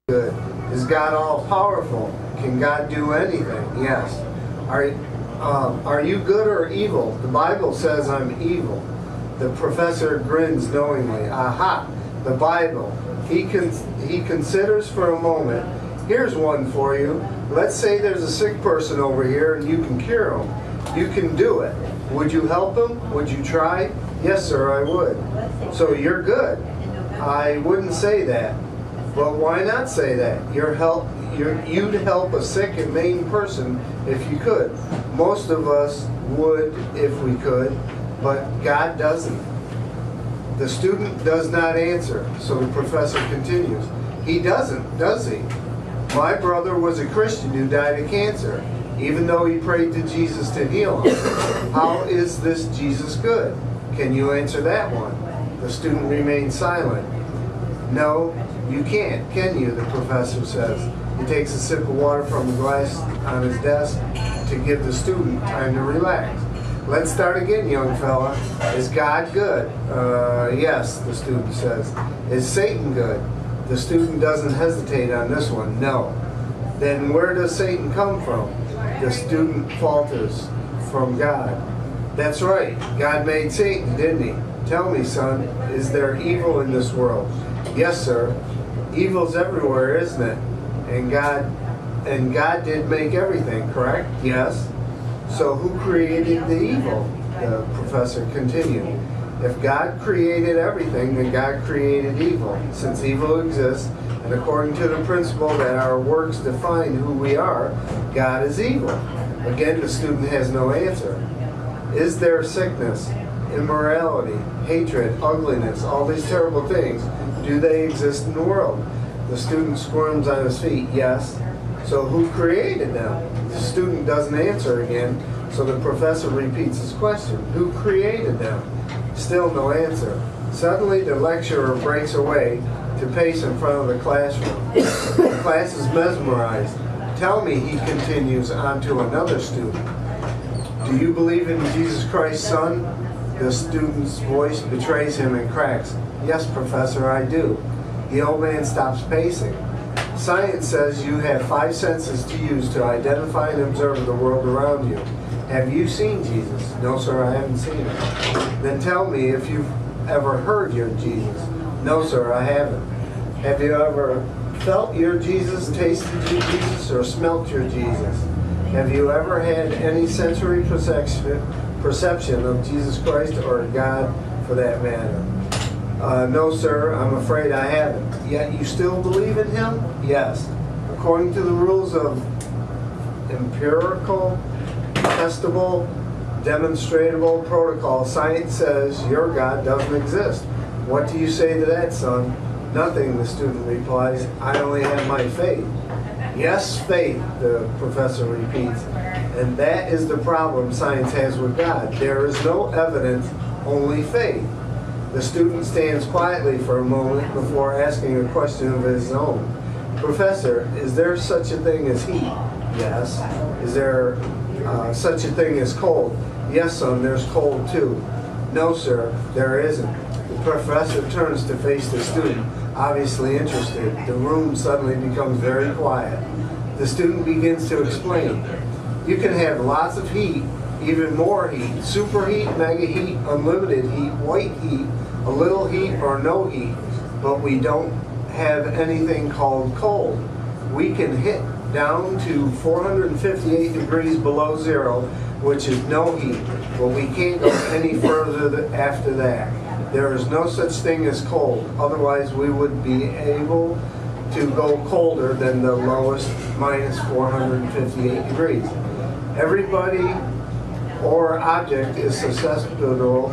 good? Is God all powerful? Can God do anything? Yes. Are you good or evil? The Bible says I'm evil. The professor grins knowingly. Aha, the Bible. He considers for a moment. Here's one for you. Let's say there's a sick person over here and you can cure him. You can do it. Would you help him? Would you try? Yes, sir, I would. So you're good. I wouldn't say that. But why not say that? You'd help a sick and maimed person if you could. Most of us would if we could, but God doesn't. The student does not answer, so the professor continues. He doesn't, does he? My brother was a Christian who died of cancer, even though he prayed to Jesus to heal him. How is this Jesus good? Can you answer that one? The student remains silent. No, you can't, can you? The professor says. He takes a sip of water from the glass on his desk to give the student time to relax. Let's start again, young fella. Is God good? Yes, the student says. Is Satan good? The student doesn't hesitate on this one. No. Then where does Satan come from? The student falters. From God. That's right. God made Satan, didn't he? Tell me, son, is there evil in this world? Yes, sir. Evil's everywhere, isn't it? And God did make everything, correct? Yes. So who created the evil? The professor continued. If God created everything, then God created evil. Since evil exists, and according to the principle that our works define who we are, God is evil. Again, the student has no answer. Is there sickness, immorality, hatred, ugliness, all these terrible things? Do they exist in the world? The student squirms on his feet. Yes. So who created them? The student doesn't answer again, so the professor repeats his question. Who created them? Still no answer. Suddenly the lecturer breaks away to pace in front of the classroom. The class is mesmerized. Tell me, he continues on to another student. Do you believe in Jesus Christ, son? The student's voice betrays him and cracks. Yes, professor, I do. The old man stops pacing. Science says you have 5 senses to use to identify and observe the world around you. Have you seen Jesus? No, sir, I haven't seen him. Then tell me if you've ever heard your Jesus. No, sir, I haven't. Have you ever felt your Jesus, tasted your Jesus, or smelt your Jesus? Have you ever had any sensory perception of Jesus Christ or God for that matter? No, sir, I'm afraid I haven't. Yet you still believe in him? Yes. According to the rules of empirical, testable, demonstratable protocol, science says your God doesn't exist. What do you say to that, son? Nothing, the student replies. I only have my faith. Yes, faith, the professor repeats. And that is the problem science has with God. There is no evidence, only faith. The student stands quietly for a moment before asking a question of his own. Professor, is there such a thing as heat? Yes. Is there such a thing as cold? Yes, son, there's cold too. No, sir, there isn't. The professor turns to face the student, obviously interested. The room suddenly becomes very quiet. The student begins to explain. You can have lots of heat, even more heat, superheat, mega heat, unlimited heat, white heat, a little heat, or no heat, but we don't have anything called cold. We can hit down to 458 degrees below zero, which is no heat, but we can't go any further after that. There is no such thing as cold, otherwise we would be able to go colder than the lowest minus 458 degrees. Everybody or object is susceptible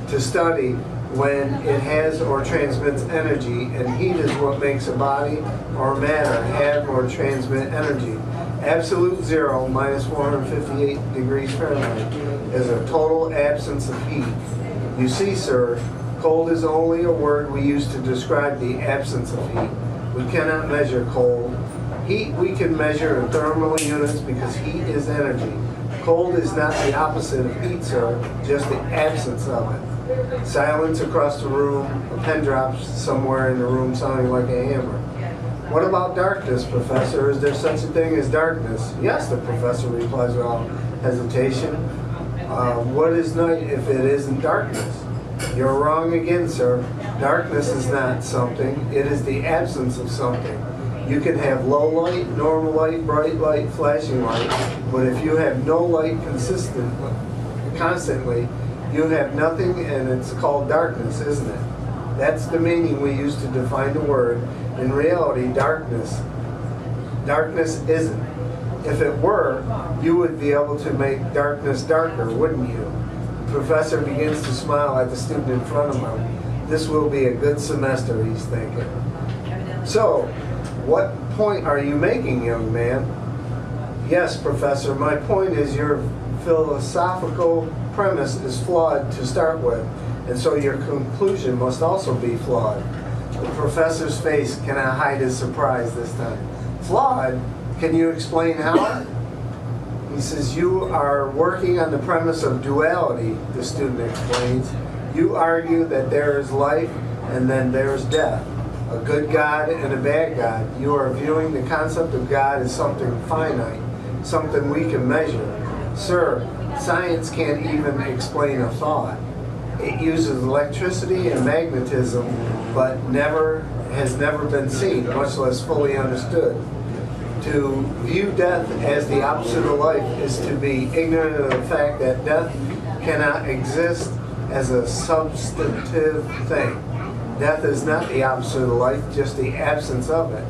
to study when it has or transmits energy, and heat is what makes a body or matter have or transmit energy. Absolute zero, minus 458 degrees Fahrenheit, is a total absence of heat. You see, sir, cold is only a word we use to describe the absence of heat. We cannot measure cold. Heat we can measure in thermal units because heat is energy. Cold is not the opposite of heat, sir, just the absence of it. Silence across the room, a pen drops somewhere in the room sounding like a hammer. What about darkness, Professor? Is there such a thing as darkness? Yes, the professor replies without hesitation. What is night if it isn't darkness? You're wrong again, sir. Darkness is not something. It is the absence of something. You can have low light, normal light, bright light, flashing light, but if you have no light constantly, you have nothing, and it's called darkness, isn't it? That's the meaning we use to define the word. In reality, darkness isn't. If it were, you would be able to make darkness darker, wouldn't you? The professor begins to smile at the student in front of him. This will be a good semester, he's thinking. So, what point are you making, young man? Yes, Professor, my point is your philosophical premise is flawed to start with, and so your conclusion must also be flawed. The professor's face cannot hide his surprise this time. Flawed? Can you explain how? He says, you are working on the premise of duality, the student explains. You argue that there is life and then there's death. A good God and a bad God. You are viewing the concept of God as something finite, something we can measure. Sir, science can't even explain a thought. It uses electricity and magnetism, but has never been seen, much less fully understood. To view death as the opposite of life is to be ignorant of the fact that death cannot exist as a substantive thing. Death is not the opposite of life, just the absence of it.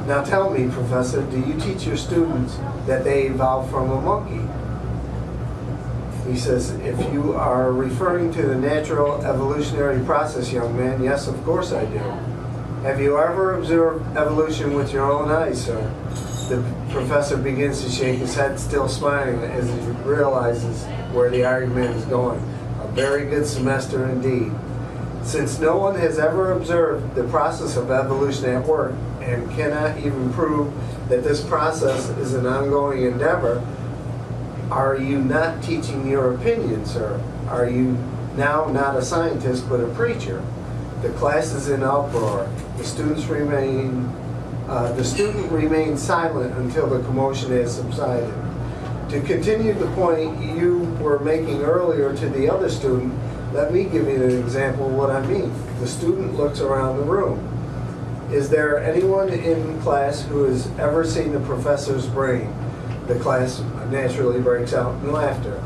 Now tell me, Professor, do you teach your students that they evolved from a monkey? He says, if you are referring to the natural evolutionary process, young man, yes, of course I do. Have you ever observed evolution with your own eyes, sir? The professor begins to shake his head, still smiling as he realizes where the argument is going. A very good semester indeed. Since no one has ever observed the process of evolution at work and cannot even prove that this process is an ongoing endeavor, are you not teaching your opinion, sir? Are you now not a scientist but a preacher? The class is in uproar. The student remains silent until the commotion has subsided. To continue the point you were making earlier to the other student, let me give you an example of what I mean. The student looks around the room. Is there anyone in class who has ever seen the professor's brain? The class naturally breaks out in laughter.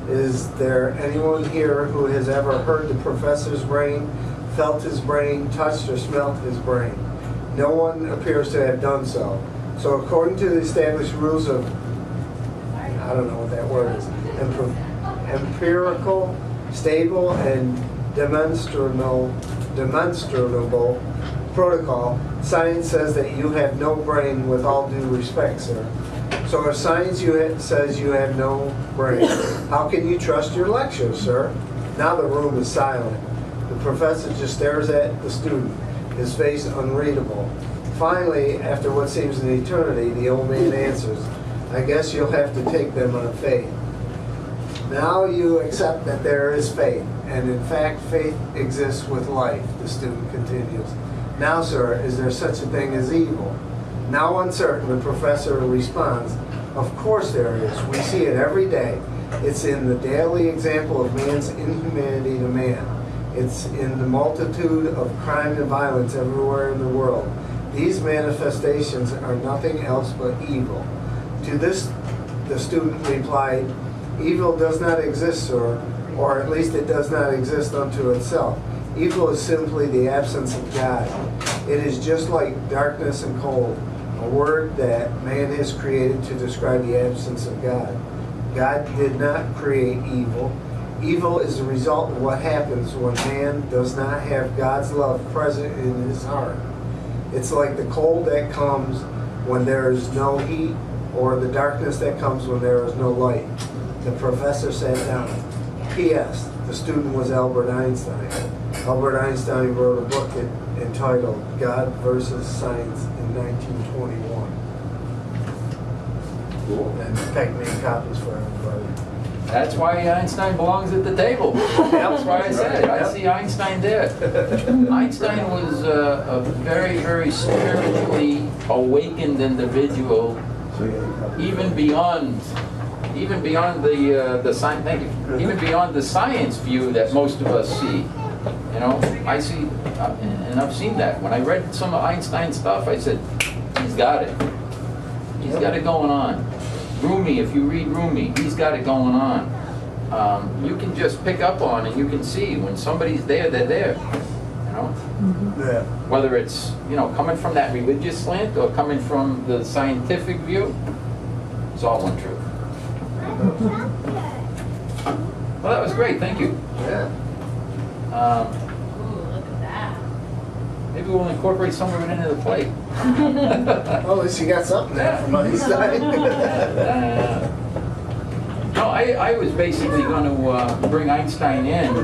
Is there anyone here who has ever heard the professor's brain, felt his brain, touched or smelt his brain? No one appears to have done so. So according to the established rules of, I don't know what that word is, empirical, stable, and demonstrable protocol, science says that you have no brain with all due respect, sir. So if science says you have no brain, how can you trust your lectures, sir? Now the room is silent. The professor just stares at the student, his face unreadable. Finally, after what seems an eternity, the old man answers, I guess you'll have to take them on faith. Now you accept that there is faith, and in fact faith exists with life, the student continues. Now, sir, is there such a thing as evil? Now uncertain, the professor responds, of course there is. We see it every day. It's in the daily example of man's inhumanity to man. It's in the multitude of crime and violence everywhere in the world. These manifestations are nothing else but evil. To this, the student replied, evil does not exist, sir, or at least it does not exist unto itself. Evil is simply the absence of God. It is just like darkness and cold, a word that man has created to describe the absence of God. God did not create evil. Evil is the result of what happens when man does not have God's love present in his heart. It's like the cold that comes when there is no heat, or the darkness that comes when there is no light. The professor sat down. P.S. The student was Albert Einstein. Albert Einstein wrote a book entitled God versus Science in 1921. Cool. And in fact, made copies for everybody. That's why Einstein belongs at the table. That's why I said it. I see Einstein there. Einstein was a very, very spiritually awakened individual, even beyond the science. Thank you. Even beyond the science view that most of us see. You know, I see, and I've seen that. When I read some of Einstein's stuff, I said, he's got it. He's got it going on. Rumi, if you read Rumi, he's got it going on. You can just pick up on and you can see when somebody's there, they're there. You know? Yeah. Whether it's, you know, coming from that religious slant or coming from the scientific view, it's all one truth. Well, that was great. Thank you. Yeah. Ooh, look at that. Maybe we'll incorporate some of it into the play. Well, at least you got something there from Einstein. No, I was basically going to bring Einstein in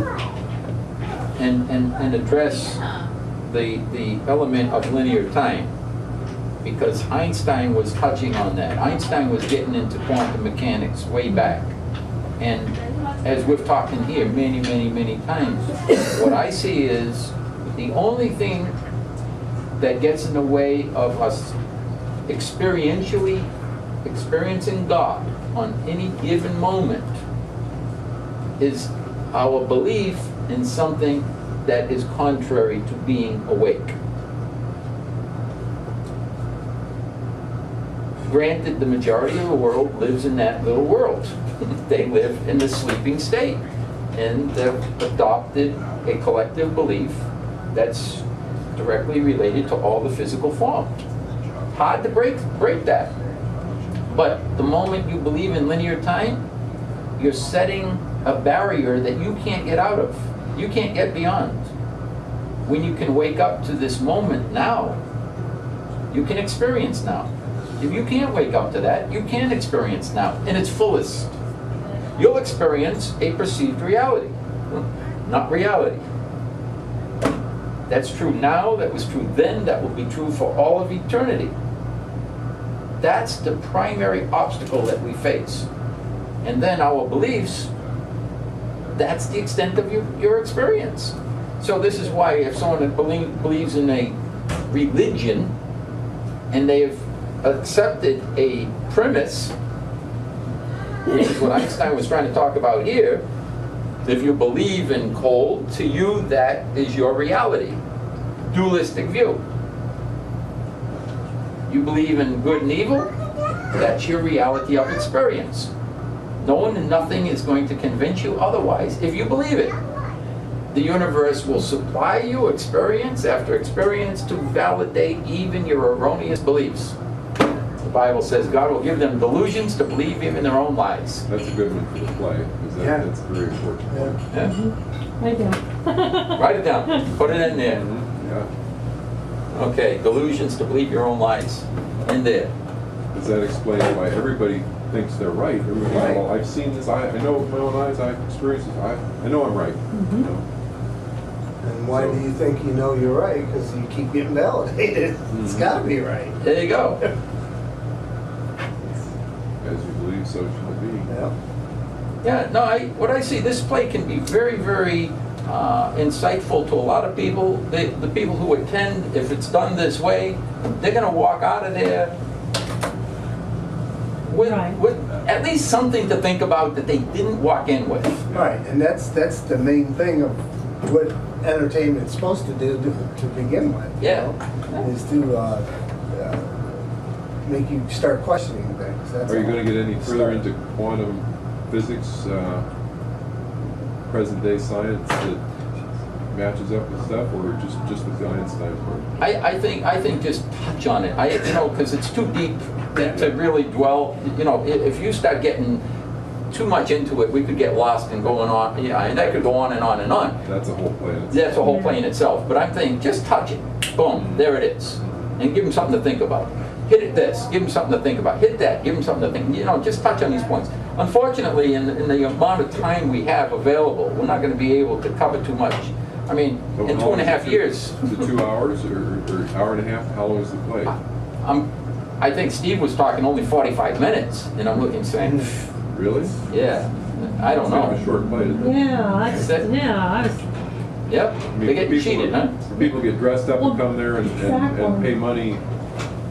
and address the element of linear time, because Einstein was touching on that. Einstein was getting into quantum mechanics way back. And as we've talked in here many, many, many times, what I see is the only thing that gets in the way of us experientially experiencing God on any given moment is our belief in something that is contrary to being awake. Granted, the majority of the world lives in that little world. They live in the sleeping state, and they've adopted a collective belief that's directly related to all the physical form. Hard to break that. But the moment you believe in linear time, you're setting a barrier that you can't get out of. You can't get beyond. When you can wake up to this moment now, you can experience now. If you can't wake up to that, you can't experience now in its fullest. You'll experience a perceived reality, not reality. That's true now, that was true then, that will be true for all of eternity. That's the primary obstacle that we face. And then our beliefs, that's the extent of your experience. So this is why if someone believes in a religion and they've accepted a premise, which is what Einstein was trying to talk about here, if you believe in cold, to you that is your reality. Dualistic view. You believe in good and evil, that's your reality of experience. No one and nothing is going to convince you otherwise if you believe it. The universe will supply you experience after experience to validate even your erroneous beliefs. The Bible says God will give them delusions to believe even their own lies. That's a good one for the play, because that's very important. Yeah? Write it down. Write it down. Put it in there. Yeah. Okay, delusions to believe your own lies. In there. Does that explain why everybody thinks they're right? Everybody, Right. well, I've seen this, I know with my own eyes, I've experienced this, I know I'm right. You know? And why do you think you know you're right? Because you keep getting validated. It's got to be right. There you go. As you believe, so shall it be. Yeah. Yeah, no, what I see, this play can be very, very insightful to a lot of people. The people who attend, if it's done this way, they're going to walk out of there with at least something to think about that they didn't walk in with. Right, and that's the main thing of what entertainment's supposed to do to begin with. Yeah. You know, is to make you start questioning things. That's Are you all. going to get any further into quantum physics, present day science that matches up with stuff, or just with the Einstein part? I think just touch on it. Because it's too deep to really dwell. If you start getting too much into it, we could get lost and going on. Yeah, and that could go on and on and on. That's a whole play. That's a whole play in itself. But I'm thinking, just touch it. Boom, there it is, and give them something to think about. Hit it this, give them something to think about. Hit that, give them something to think. Just touch on these points. Unfortunately, in the amount of time we have available, we're not going to be able to cover too much. I mean, So in how 2.5 long is years. Is it 2 hours or hour and a half? How long is the play? I think Steve was talking only 45 minutes, and I'm looking saying, Really? yeah. I don't It's kind of a know. short flight, isn't it? Yeah, That- I was, Yep, I mean, they get people- cheated, huh? People get dressed up Well, and come there and exactly. pay money.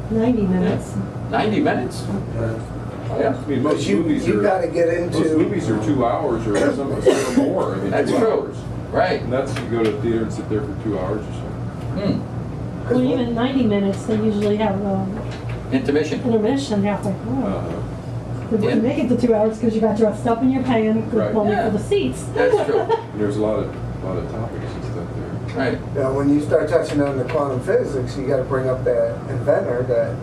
90 minutes. 90 minutes? Oh, yeah. I mean, most movies You are, gotta get most into, movies are 2 hours or some or more. I mean, That's 2 true. hours. Right. And that's, you go to the theater and sit there for 2 hours or something. Hmm. Well, even 90 minutes, they usually have Intermission. intermission halfway through. They Yeah. wouldn't make it to 2 hours because you got dressed up and you're paying Right. only Yeah. for the seats. That's true. And there's a lot of topics and stuff there. Right. when you start touching on the quantum physics, you gotta bring up that inventor that,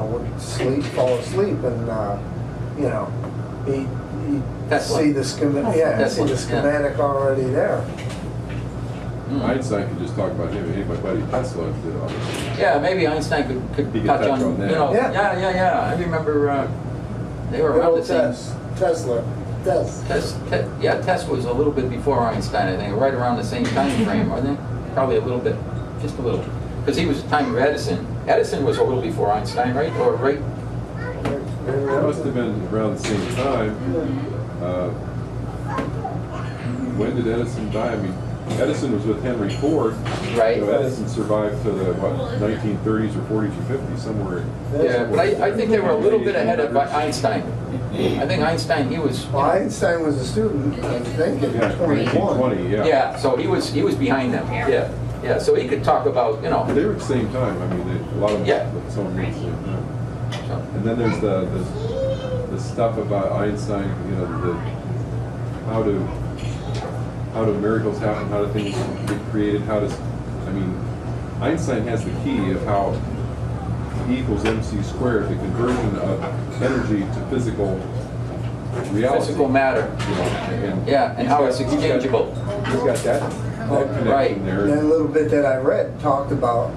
would fall asleep and, he Tesla. see the schematic, yeah, Tesla, see the schematic already there. Hmm. Einstein could just talk about him. Hey, my buddy Tesla did all this. Yeah, maybe Einstein could He could touch touch on, on that. Yeah. I remember they were around the same. Tesla. Tesla was a little bit before Einstein, I think, right around the same time frame, weren't they? Probably a little bit, just a little. Because he was the time of Edison. Edison was a little before Einstein, right? Or right? It must have been around the same time. When did Edison die? I mean, Edison was with Henry Ford. Right. So Edison survived to the, 1930s or 40s or 50s, somewhere. Yeah, but I think they were a little bit ahead of Einstein. I think Einstein, he was. Well, Einstein was a student, I think, at Yeah, 21. 1920, yeah. Yeah, so he was behind them. Yeah. So he could talk about, They were at the same time. I mean, a lot of them, Yeah. someone at the same time. So, And then there's the stuff about Einstein, the how do miracles happen, how do things get created, Einstein has the key of how E equals MC squared, the conversion of energy to physical reality. physical matter. Yeah, and he's how got- it's exchangeable. He's got that connection Right. there. And a little bit that I read talked about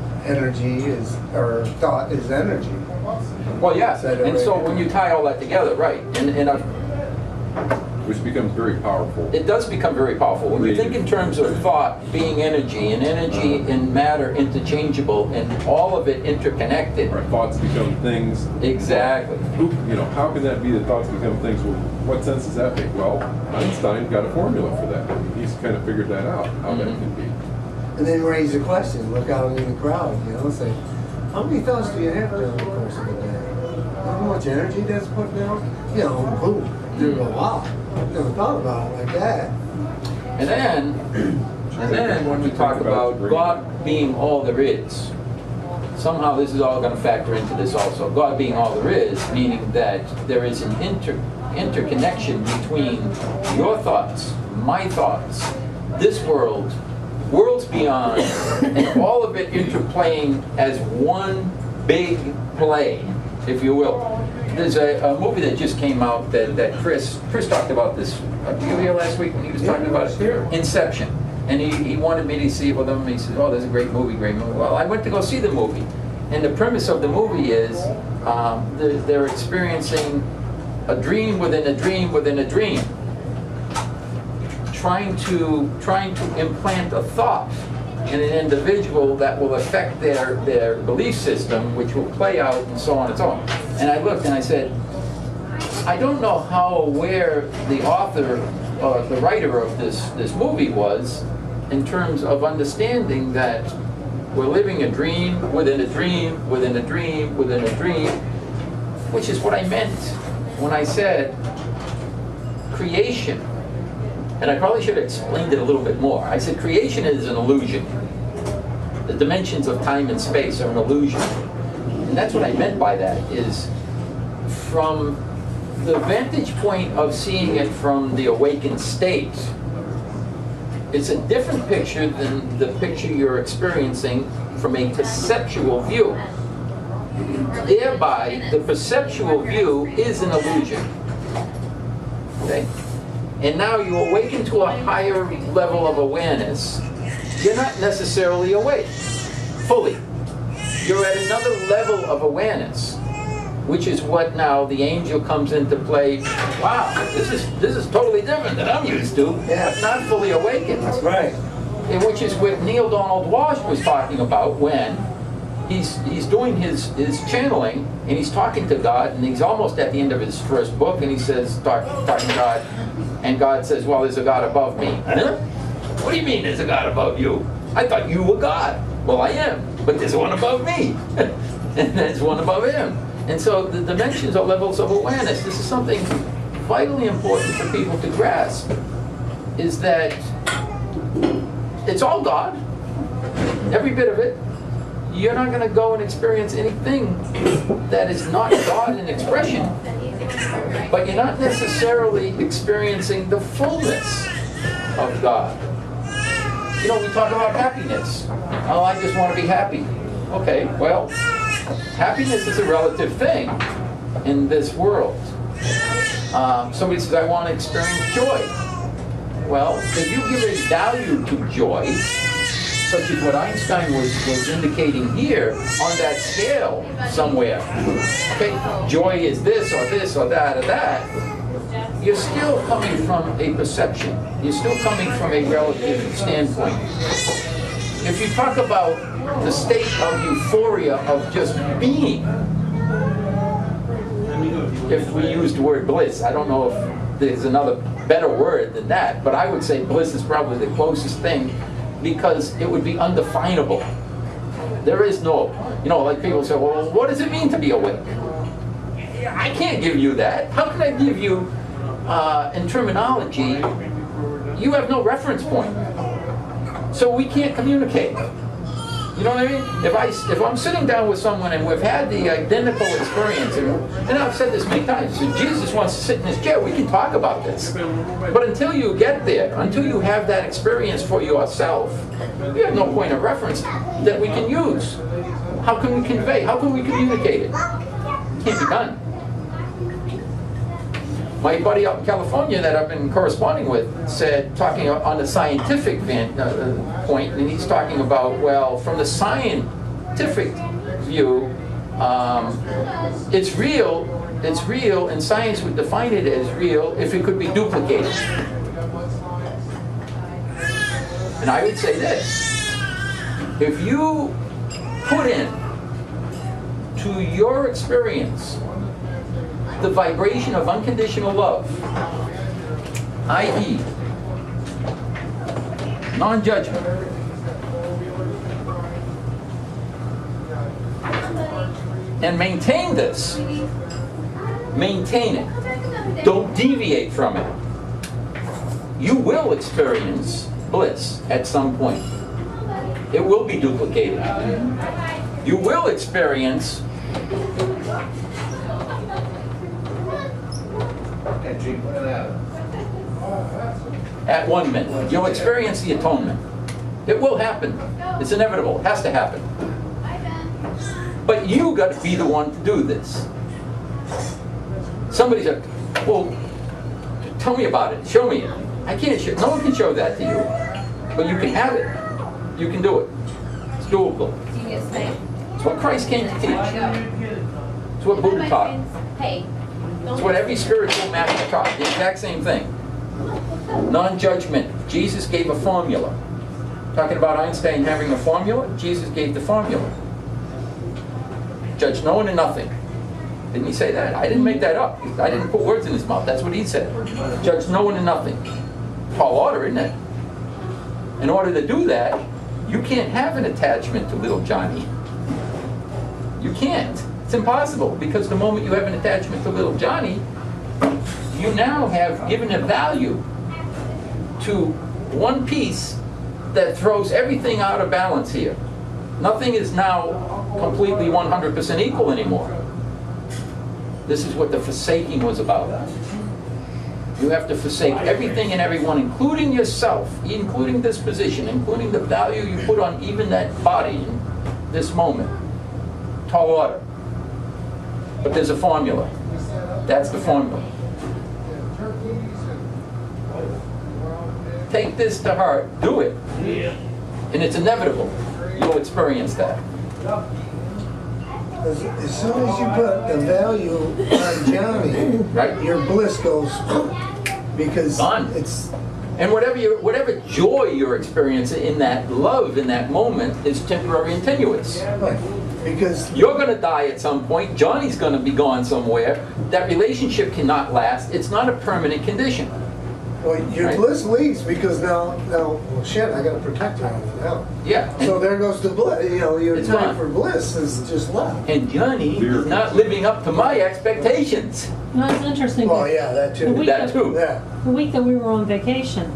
thought is energy. Well, yeah, Said and so already. when you tie all that together, right, and Which becomes very powerful. it does become very powerful. When you think in terms of thought being energy, and energy and matter interchangeable, and all of it interconnected. Our thoughts become things. Exactly. How can that be that thoughts become things? Well, what sense does that make? Well, Einstein got a formula for that. He's kind of figured that out, how that can be. And then raise the question, look out in the crowd, say, how many thoughts do you have during the course of the day? How much energy that's putting out? Boom, there's a lot. I've never thought about it like that. And then when we talk about God being all there is, somehow this is all going to factor into this also. God being all there is, meaning that there is an interconnection between your thoughts, my thoughts, this world, worlds beyond, and all of it interplaying as one big play, if you will. There's a movie that just came out that Chris talked about this. You were here last week when he was talking about it? Inception. And he wanted me to see it with him. He said, oh, there's a great movie. Well, I went to go see the movie. And the premise of the movie is they're experiencing a dream within a dream within a dream. Trying to implant a thought in an individual that will affect their belief system, which will play out and so on and so on. And I looked and I said, I don't know how aware the author, the writer of this movie was in terms of understanding that we're living a dream within a dream within a dream within a dream, which is what I meant when I said creation. And I probably should have explained it a little bit more. I said creation is an illusion. The dimensions of time and space are an illusion. And that's what I meant by that, is from the vantage point of seeing it from the awakened state, it's a different picture than the picture you're experiencing from a perceptual view. Thereby, the perceptual view is an illusion. Okay? And now you awaken to a higher level of awareness. You're not necessarily awake fully. You're at another level of awareness, which is what now the angel comes into play. Wow, this is totally different than I'm used to, but not fully awakened. Right. And which is what Neil Donald Walsh was talking about when he's doing his channeling, and he's talking to God, and he's almost at the end of his first book, and he says, talking to God, And God says, well, there's a God above me. Huh? What do you mean there's a God above you? I thought you were God. Well, I am, but there's one above me. And there's one above him. And so the dimensions are levels of awareness. This is something vitally important for people to grasp, is that it's all God, every bit of it. You're not going to go and experience anything that is not God in expression, but you're not necessarily experiencing the fullness of God. You know, we talk about happiness. Oh, I just want to be happy. Okay, well, happiness is a relative thing in this world. Somebody says, I want to experience joy. Well, if you give a value to joy, such as what Einstein was indicating here, on that scale somewhere, okay, joy is this or that or that, you're still coming from a perception. You're still coming from a relative standpoint. If you talk about the state of euphoria of just being, if we use the word bliss, I don't know if there's another better word than that, but I would say bliss is probably the closest thing, because it would be undefinable. There is no, you know, like people say, well, what does it mean to be awake? I can't give you that. How can I give you, in terminology, you have no reference point. So we can't communicate. You know what I mean? If I'm sitting down with someone and we've had the identical experience, and I've said this many times, if Jesus wants to sit in his chair, we can talk about this. But until you get there, until you have that experience for yourself, you have no point of reference that we can use. How can we convey? How can we communicate it? It can't be done. My buddy out in California that I've been corresponding with said, talking on the scientific point, and he's talking about, well, from the scientific view, it's real, and science would define it as real if it could be duplicated. And I would say this, if you put in to your experience the vibration of unconditional love, i.e., non-judgment, and maintain this, maintain it, don't deviate from it, you will experience bliss at some point. It will be duplicated. You will experience at 1 minute. You'll experience the atonement. It will happen. It's inevitable. It has to happen. But you got to be the one to do this. Somebody said, well, tell me about it. Show me it. I can't show. No one can show that to you. But you can have it. You can do it. It's doable. It's what Christ came to teach. It's what Buddha taught. It's what every spiritual master taught. The exact same thing. Non-judgment. Jesus gave a formula. Talking about Einstein having a formula, Jesus gave the formula. Judge no one and nothing. Didn't he say that? I didn't make that up. I didn't put words in his mouth. That's what he said. Judge no one and nothing. Tall order, isn't it? In order to do that, you can't have an attachment to little Johnny. You can't. It's impossible, because the moment you have an attachment to little Johnny, you now have given a value to one piece that throws everything out of balance here. Nothing is now completely 100% equal anymore. This is what the forsaking was about. You have to forsake everything and everyone, including yourself, including this position, including the value you put on even that body in this moment. Tall order. But there's a formula. That's the formula. Take this to heart. Do it. And it's inevitable. You'll experience that. As soon as you put the value on Johnny, Right. your bliss goes, because Gone. it's And whatever joy you're experiencing in that love, in that moment, is temporary and tenuous. right. Because You're going to die at some point. Johnny's going to be gone somewhere. That relationship cannot last. It's not a permanent condition. Well, your Right. bliss leaves because now, well, shit, I gotta protect her now. Yeah. So there goes the bliss, your It's time gone. for bliss is just left. And Johnny is not living up to my expectations. No, it's interesting. Well, yeah, that The too. week That too. Yeah. The week that we were on vacation,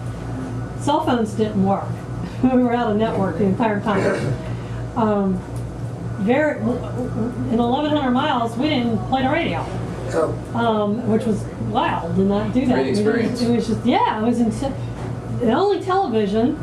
cell phones didn't work. We were out of network the entire time. In 1,100 miles, we didn't play the radio, So, which was wild. Did not do that. Great experience. It was just, yeah, it was insane. The only television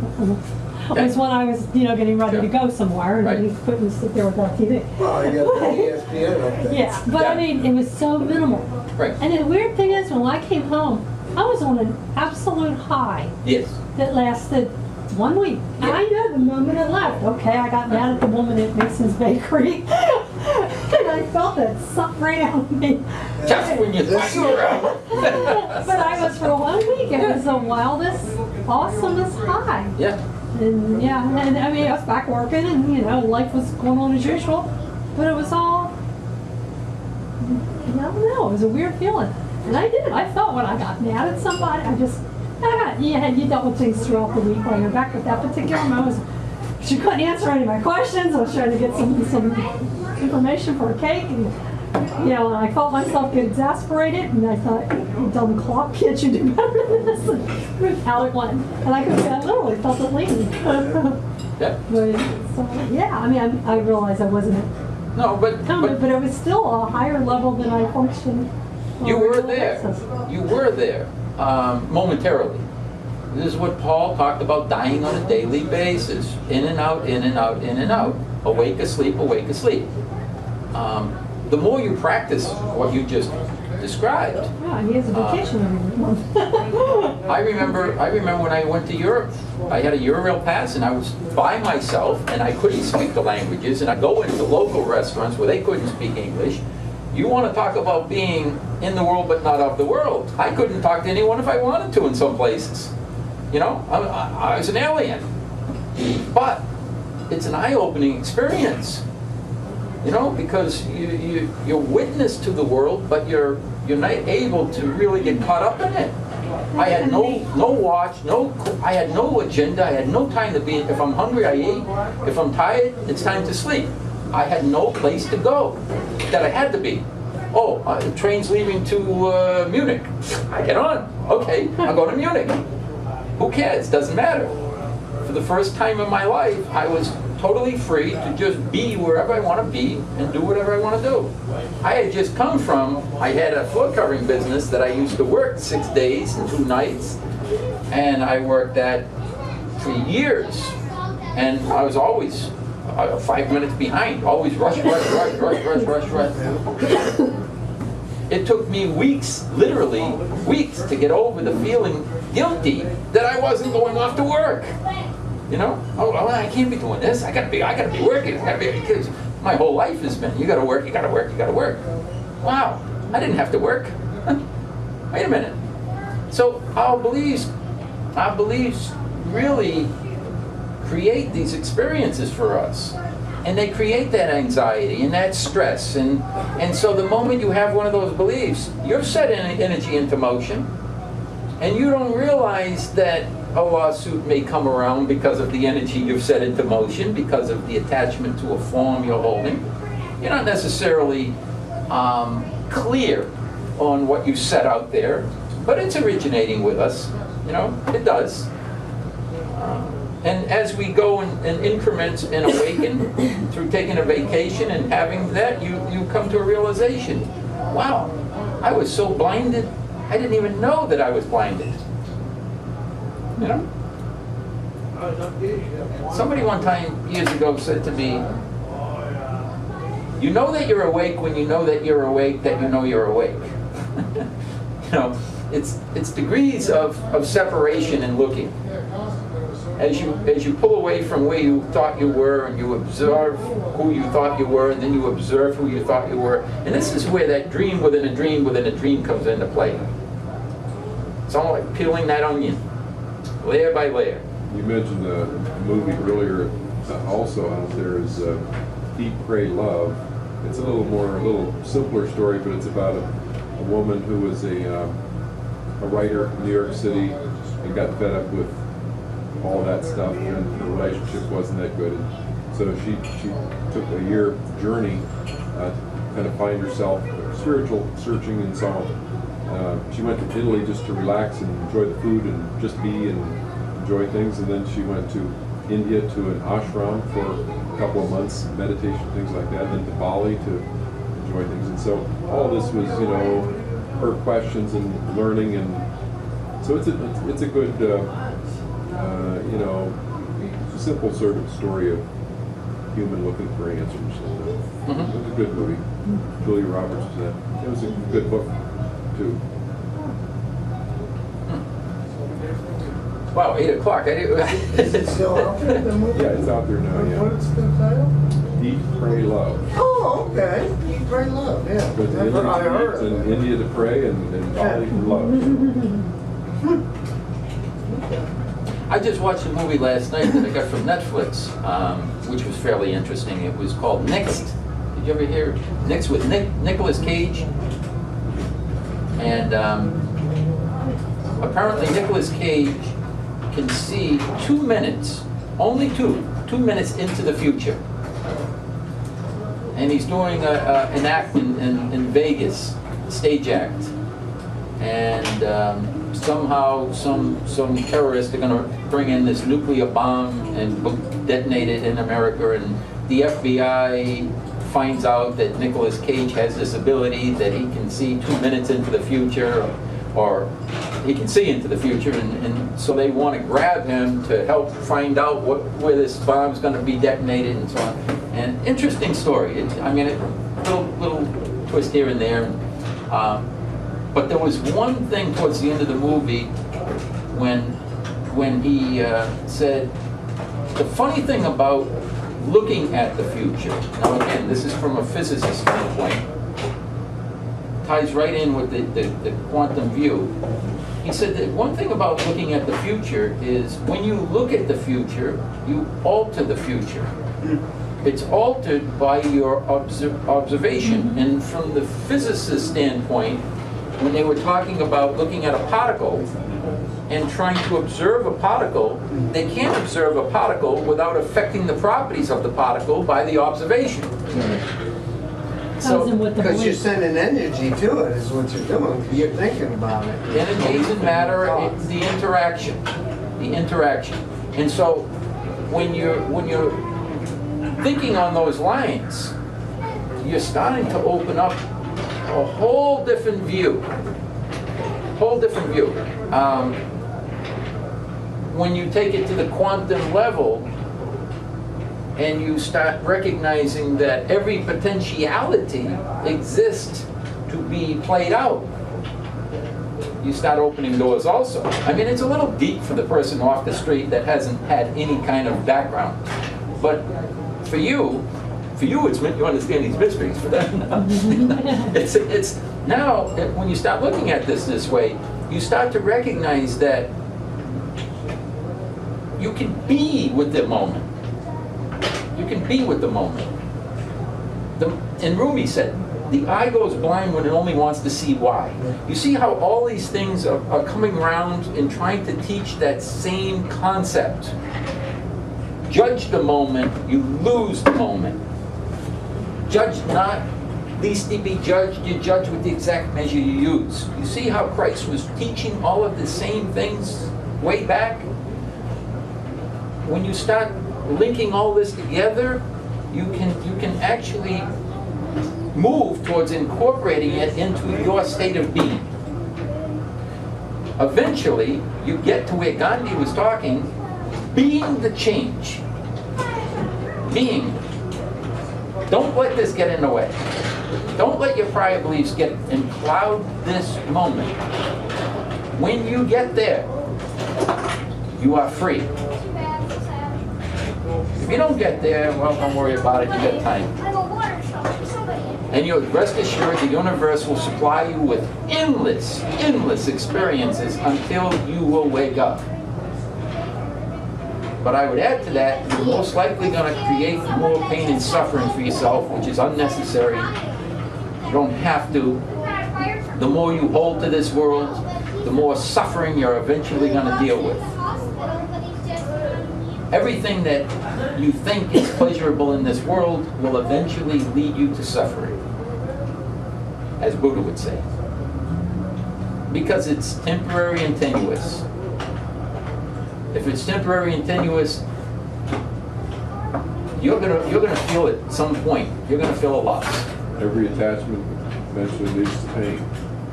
was when I was, getting ready to go somewhere, and Right. you couldn't sit there without TV. well, you got the ESPN up there. Yeah, but Yeah. I mean, it was so minimal. Right. And the weird thing is, when I came home, I was on an absolute high Yes. that lasted 1 week. Yeah. I know the moment it left. Okay, I got mad at the woman at Mason's Bakery. And I felt that suck right out of me. Just when you thought you were out. But I was for 1 week. It was the wildest, awesomest high. Yeah. And yeah, and I mean, I was back working and, life was going on as usual. But it was all, I don't know, it was a weird feeling. And I did. I felt when I got mad at somebody, you dealt with things throughout the week while you're back with that particular moment. She couldn't answer any of my questions. I was trying to get some information for a cake. And, I felt myself get exasperated. And I thought, dumb clock, can't you do better than this? And out it went. And I literally felt it leaving. Yeah. But, so, yeah, I mean, I realized I wasn't No, but but it was still a higher level than I functioned. on you a were regular there. basis. You were there momentarily. This is what Paul talked about, dying on a daily basis. In and out, in and out, in and out. Awake, asleep, awake, asleep. The more you practice what you just described. Yeah, he has a vacation every month. I remember when I went to Europe, I had a Eurail pass and I was by myself and I couldn't speak the languages, and I go into local restaurants where they couldn't speak English. You want to talk about being in the world but not of the world. I couldn't talk to anyone if I wanted to in some places. I was an alien. But it's an eye-opening experience. Because you're witness to the world, but you're not able to really get caught up in it. I had no watch, I had no agenda, I had no time to be. If I'm hungry, I eat. If I'm tired, it's time to sleep. I had no place to go that I had to be. Oh, the train's leaving to Munich. I get on. Okay, I'll go to Munich. Who cares? Doesn't matter. For the first time in my life, I was totally free to just be wherever I want to be and do whatever I want to do. I had just come from, I had a floor covering business that I used to work 6 days and 2 nights, and I worked that for years, and I was always 5 minutes behind, always rush. It took me weeks, literally weeks, to get over the feeling guilty that I wasn't going off to work. Oh, I can't be doing this. I gotta be working. Because my whole life has been, you gotta work. Wow, I didn't have to work. Wait a minute. So our beliefs really create these experiences for us. And they create that anxiety and that stress. And so the moment you have one of those beliefs, you've set energy into motion. And you don't realize that a lawsuit may come around because of the energy you've set into motion, because of the attachment to a form you're holding. You're not necessarily clear on what you set out there, but it's originating with us. It does. And as we go in increments and awaken through taking a vacation and having that, you come to a realization. Wow, I was so blinded, I didn't even know that I was blinded. Somebody one time years ago said to me, you know that you're awake when you know that you're awake, that you know you're awake. It's degrees of separation in looking. As you pull away from where you thought you were, and you observe who you thought you were, and then you observe who you thought you were, and this is where that dream within a dream within a dream comes into play. It's almost like peeling that onion, layer by layer. You mentioned a movie earlier also out there is Eat, Pray, Love. It's a little simpler story, but it's about a woman who was a a writer in New York City and got fed up with all that stuff, and the relationship wasn't that good. And so she took a year journey to kind of find herself, spiritual searching, and so she went to Italy just to relax and enjoy the food and just be and enjoy things, and then she went to India to an ashram for a couple of months, meditation, things like that, and then to Bali to enjoy things. And so all this was, her questions and learning, and so it's a good, simple sort of story of human looking for answers. And, it was a good movie. Julia Roberts was in it. It was a good book too. Wow, 8 o'clock. Is it still out there, the movie? Yeah, it's out there now. Yeah. What's the title? Eat, Pray, Love. Oh, okay. Eat, Pray, Love. Yeah. But That's what I heard. in India to pray and Bali for love. I just watched a movie last night that I got from Netflix, which was fairly interesting. It was called Next. Did you ever hear Next with Nicolas Cage? And apparently Nicolas Cage can see 2 minutes, only 2 minutes into the future. And he's doing an act in Vegas, stage act. And somehow some terrorists are going to bring in this nuclear bomb and detonate it in America, and the FBI finds out that Nicolas Cage has this ability that he can see 2 minutes into the future, or he can see into the future, and so they want to grab him to help find out where this bomb's going to be detonated and so on. And interesting story. Little twist here and there. But there was one thing towards the end of the movie when he said, the funny thing about looking at the future, now again, this is from a physicist standpoint, ties right in with the quantum view. He said that one thing about looking at the future is when you look at the future, you alter the future. It's altered by your observation. And from the physicist standpoint, when they were talking about looking at a particle and trying to observe a particle, they can't observe a particle without affecting the properties of the particle by the observation. Tells them what the Because you're belief. sending energy to it is what you're doing, 'cause you're thinking about it. Energies and matter, it's the interaction. And so when you're thinking on those lines, you're starting to open up a whole different view. When you take it to the quantum level and you start recognizing that every potentiality exists to be played out, you start opening doors also. I mean, it's a little deep for the person off the street that hasn't had any kind of background. But for you, it's you understand these mysteries. For them, it's now when you start looking at this way, you start to recognize that you can be with the moment. You can be with the moment. And Rumi said, the eye goes blind when it only wants to see why. You see how all these things are coming around and trying to teach that same concept. Judge the moment, you lose the moment. Judge not, least to be judged, you judge with the exact measure you use. You see how Christ was teaching all of the same things way back? When you start linking all this together, you can actually move towards incorporating it into your state of being. Eventually, you get to where Gandhi was talking, being the change. Being. Don't let this get in the way. Don't let your prior beliefs get and cloud this moment. When you get there, you are free. If you don't get there, well, don't worry about it, you got time. And you'll rest assured the universe will supply you with endless experiences until you will wake up. But I would add to that, you're most likely going to create more pain and suffering for yourself, which is unnecessary. You don't have to. The more you hold to this world, the more suffering you're eventually going to deal with. Everything that you think is pleasurable in this world will eventually lead you to suffering, as Buddha would say. Because it's temporary and tenuous. If it's temporary and tenuous, you're gonna feel it at some point. You're gonna feel a loss. Every attachment eventually leads to pain.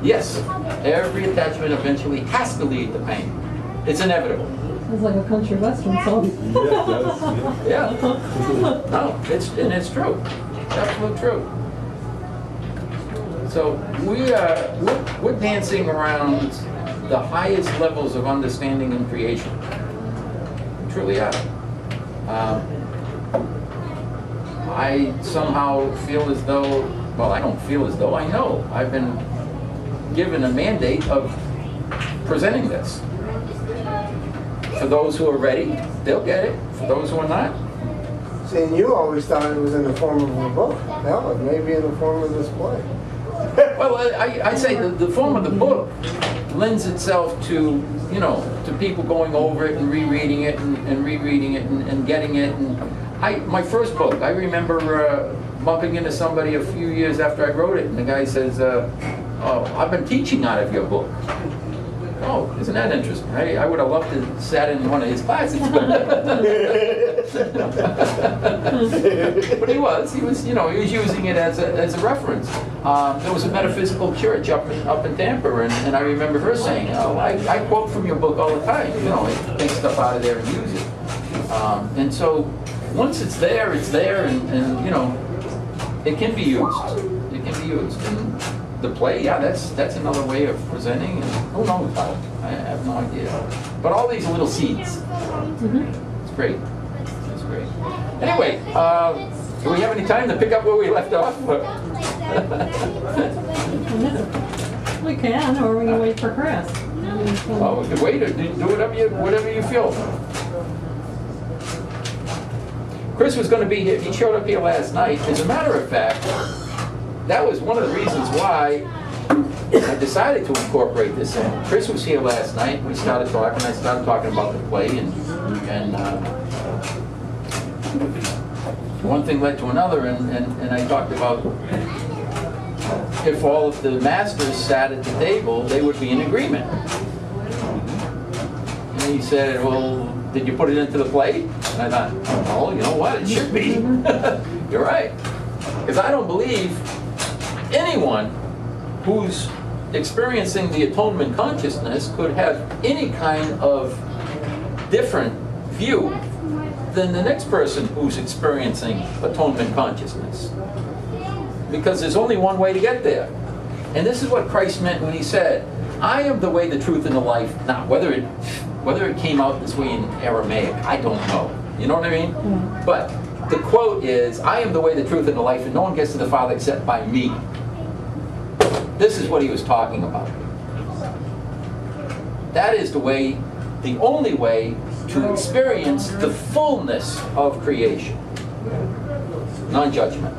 Yes, every attachment eventually has to lead to pain. It's inevitable. It's like a country western song. Yeah. No, it's true. It's absolutely true. So we're dancing around the highest levels of understanding in creation. We truly are. I somehow feel as though, well, I don't feel as though, I know. I've been given a mandate of presenting this. For those who are ready, they'll get it. For those who are not, See, and you always thought it was in the form of a book. Now it may be in the form of this play. well, I say the form of the book lends itself to, to people going over it and rereading it and rereading it and getting it. And my first book, I remember bumping into somebody a few years after I wrote it, and the guy says, "Oh, I've been teaching out of your book." Oh, isn't that interesting? I would have loved to have sat in one of his classes. But he was using it as a reference. There was a metaphysical church up in Tampa, and I remember her saying, "Oh, I quote from your book all the time. I take stuff out of there and use it." And so once it's there, and it can be used. It can be used. And the play, yeah, that's another way of presenting, and who knows how? I have no idea. But all these little seeds, it's great. It's great. Anyway, do we have any time to pick up where we left off? We can, or we can wait for Chris. Well, we could wait or do whatever you feel. Chris was going to be here. He showed up here last night. As a matter of fact, that was one of the reasons why I decided to incorporate this in. Chris was here last night. We started talking. I started talking about the play, and one thing led to another, and I talked about if all of the masters sat at the table, they would be in agreement. And he said, "Well, did you put it into the play?" And I thought, "Oh, you know what? It should be." You're right. Because I don't believe anyone who's experiencing the atonement consciousness could have any kind of different view than the next person who's experiencing atonement consciousness. Because there's only one way to get there. And this is what Christ meant when he said, "I am the way, the truth, and the life." Now, whether it came out this way in Aramaic, I don't know. You know what I mean? But the quote is, "I am the way, the truth, and the life, and no one gets to the Father except by me." This is what he was talking about. That is the way, the only way to experience the fullness of creation. Non-judgment.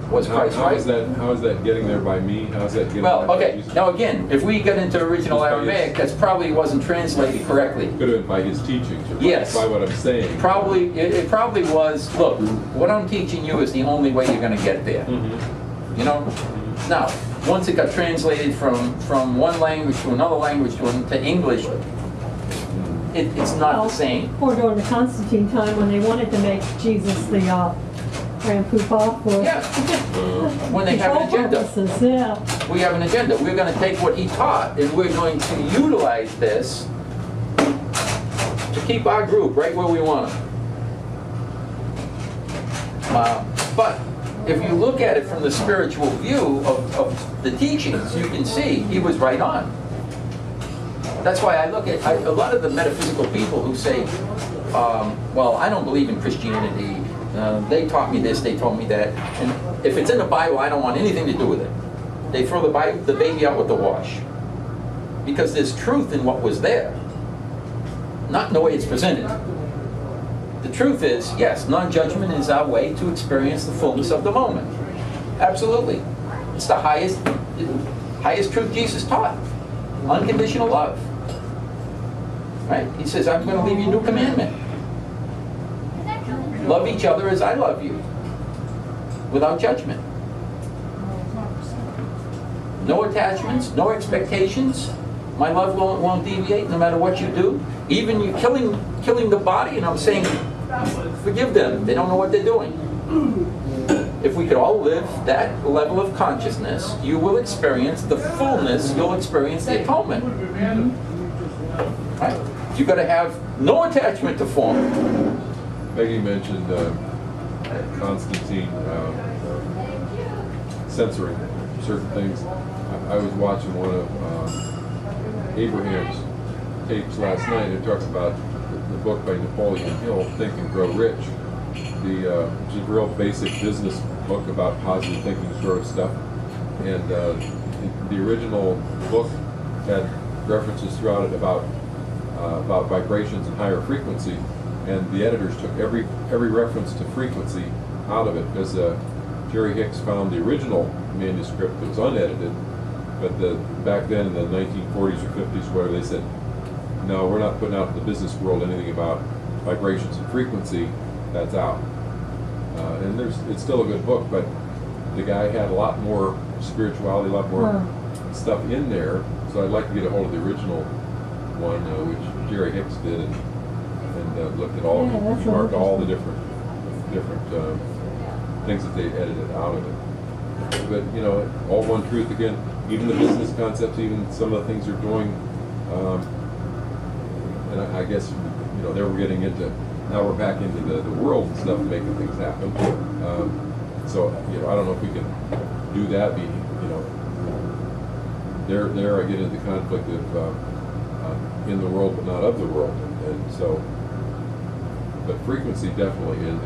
Was Christ right? How is that getting there by me? How is that getting there by okay. you? Now again, if we get into original Aramaic, that's probably wasn't translated correctly. Could have been by his teachings, or Yes. by what I'm saying. It probably was, look, what I'm teaching you is the only way you're going to get there. Now, once it got translated from one language to another language to English, it's not the same. Or during the Constantine time when they wanted to make Jesus the Grand Poobah for Yeah. When they have an agenda. purposes, yeah. We have an agenda. We're going to take what he taught and we're going to utilize this to keep our group right where we want them. But if you look at it from the spiritual view of the teachings, you can see he was right on. That's why I look at a lot of the metaphysical people who say, well, I don't believe in Christianity. They taught me this, they told me that. And if it's in the Bible, I don't want anything to do with it. They throw the baby out with the wash. Because there's truth in what was there, not in the way it's presented. The truth is, yes, non-judgment is our way to experience the fullness of the moment. Absolutely. It's the highest truth Jesus taught. unconditional love. Right? He says, I'm going to leave you a new commandment. Love each other as I love you, without judgment. No attachments, no expectations. My love won't deviate no matter what you do. Even you killing the body, and I'm saying, forgive them. They don't know what they're doing. If we could all live that level of consciousness, you will experience the fullness, you'll experience the atonement. Right? You've got to have no attachment to form. Peggy mentioned Constantine censoring certain things. I was watching one of Abraham's tapes last night. It talks about the book by Napoleon Hill, Think and Grow Rich. Which is a real basic business book about positive thinking sort of stuff. And the original book had references throughout it about vibrations and higher frequency. And the editors took every reference to frequency out of it, because Jerry Hicks found the original manuscript that was unedited, but back then in the 1940s or 50s, where they said, no, we're not putting out in the business world anything about vibrations and frequency, that's out. And it's still a good book, but the guy had a lot more spirituality, a lot more stuff in there, so I'd like to get a hold of the original one, which Jerry Hicks did, and looked at all, marked all the different things that they edited out of it. But all one truth again. Even the business concepts, even some of the things they're doing, and I guess they were getting into. Now we're back into the world and stuff, making things happen. So I don't know if we can do that. There I get into the conflict of in the world but not of the world, and so. But frequency definitely, and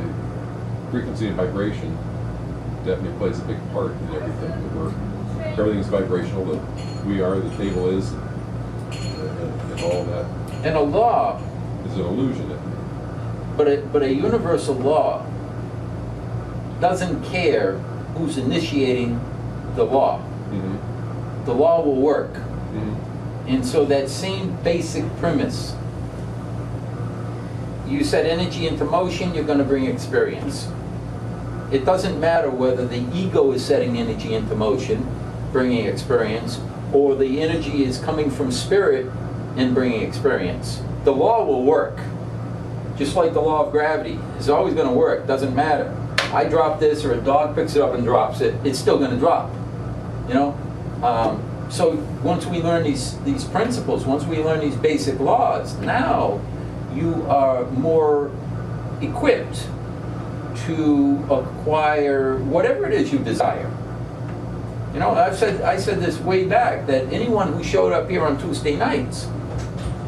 frequency and vibration definitely plays a big part in everything. Everything's vibrational. That we are, the table is, and all that. And a law is an illusion. But a universal law doesn't care who's initiating the law. Mm-hmm. The law will work. Mm-hmm. And so that same basic premise, you set energy into motion, you're going to bring experience. It doesn't matter whether the ego is setting energy into motion, bringing experience, or the energy is coming from spirit and bringing experience. The law will work. Just like the law of gravity is always going to work, doesn't matter. I drop this, or a dog picks it up and drops it, it's still going to drop. So once we learn these principles, once we learn these basic laws, now you are more equipped to acquire whatever it is you desire. I said this way back, that anyone who showed up here on Tuesday nights,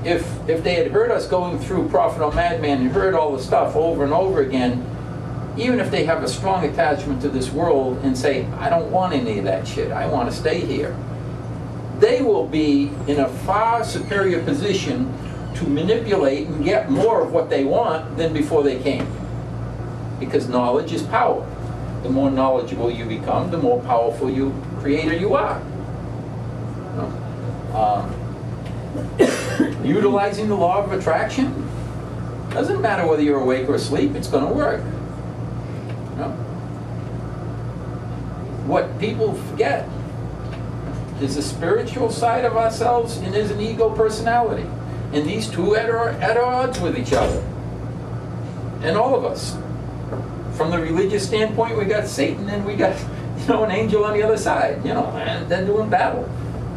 if they had heard us going through Prophet or Madman and heard all the stuff over and over again, even if they have a strong attachment to this world and say, I don't want any of that shit, I want to stay here, they will be in a far superior position to manipulate and get more of what they want than before they came. Because knowledge is power. The more knowledgeable you become, the more powerful creator you are. Utilizing the law of attraction, doesn't matter whether you're awake or asleep, it's going to work. What people forget is the spiritual side of ourselves, and there's an ego personality. And these two are at odds with each other. And all of us. From the religious standpoint, we got Satan and we got an angel on the other side, and they're doing battle.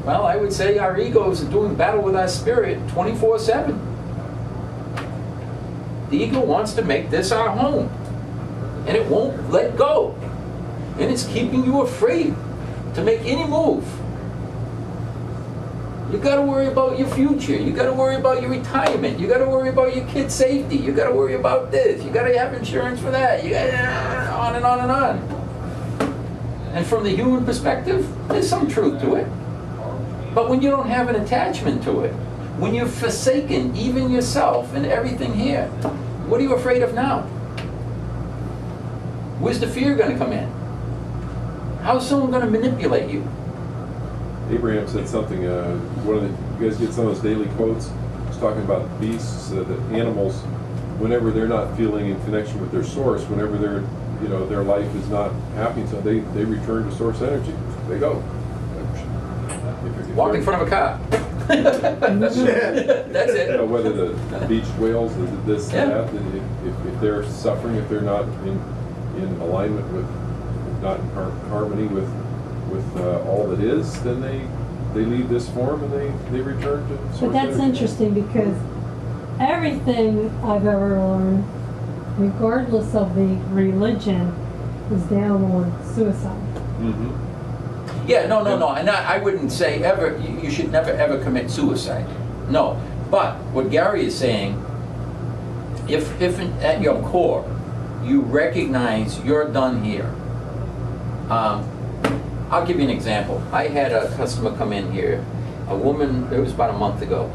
Well, I would say our egos are doing battle with our spirit 24/7. The ego wants to make this our home, and it won't let go. And it's keeping you afraid to make any move. You got to worry about your future. You got to worry about your retirement. You got to worry about your kids' safety. You got to worry about this. You got to have insurance for that. You got on and on and on. And from the human perspective, there's some truth to it. But when you don't have an attachment to it, when you've forsaken even yourself and everything here, what are you afraid of now? Where's the fear going to come in? How's someone going to manipulate you? Abraham said something, one of the, you guys get some of those daily quotes, he's talking about beasts, the animals, whenever they're not feeling in connection with their source, whenever they're, you know, their life is not happening, so they return to source energy. They go. Walk in front of a car. That's it. You know, whether the beached whales, this, Yeah. that, if they're suffering, if they're not in alignment with, not in harmony with all that is, then they leave this form and they return to source But that's energy. interesting because everything I've ever learned, regardless of the religion, is down on suicide. Mhm. Yeah, no, and I wouldn't say ever, you should never ever commit suicide. No, but what Gary is saying, if at your core, you recognize you're done here. I'll give you an example. I had a customer come in here, a woman, it was about a month ago,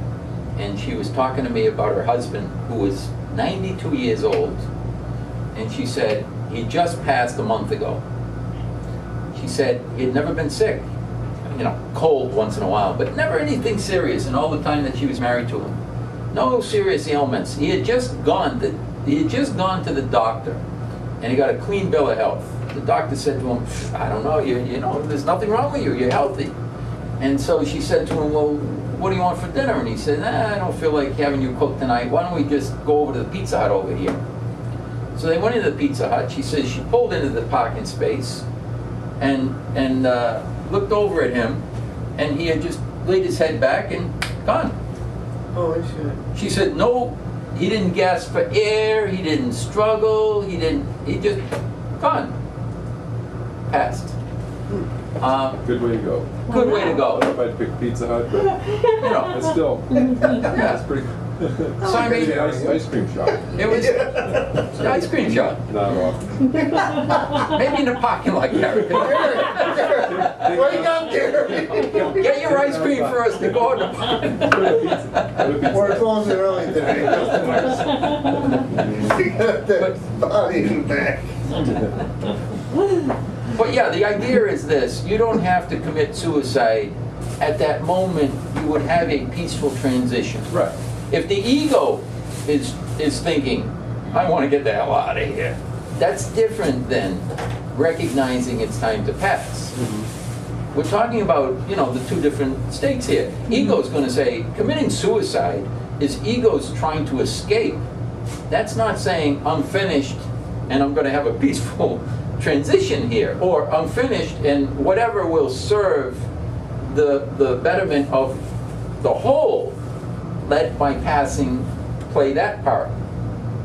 and she was talking to me about her husband, who was 92 years old, and she said, he just passed a month ago. She said he had never been sick, you know, cold once in a while, but never anything serious in all the time that she was married to him. No serious ailments. He had just gone to the doctor, and he got a clean bill of health. The doctor said to him, I don't know, you know, there's nothing wrong with you, you're healthy. And so she said to him, well, what do you want for dinner? And he said, I don't feel like having you cook tonight. Why don't we just go over to the Pizza Hut over here? So they went into the Pizza Hut. She says she pulled into the parking space and looked over at him, and he had just laid his head back and gone. Holy shit. She said, no, he didn't gasp for air, he didn't struggle, he just gone. Passed. Good way to go. Good way to I don't go. know if I'd pick Pizza Hut, but You know, it's still, yeah. that's pretty. So I mean, Ice cream shop. it was an ice cream shop. Not often. Maybe in the parking lot, Gary. Wake up, Gary! Get your ice cream first to go in the parking lot. We're closing early today. You got that body in the back. But yeah, the idea is this: you don't have to commit suicide. At that moment, you would have a peaceful transition. Right. If the ego is thinking, I want to get the hell out of here, that's different than recognizing it's time to pass. Mm-hmm. We're talking about, you know, the two different states here. Ego's going to say, committing suicide is ego's trying to escape. That's not saying, I'm finished and I'm going to have a peaceful transition here, or I'm finished and whatever will serve the betterment of the whole, let my passing play that part.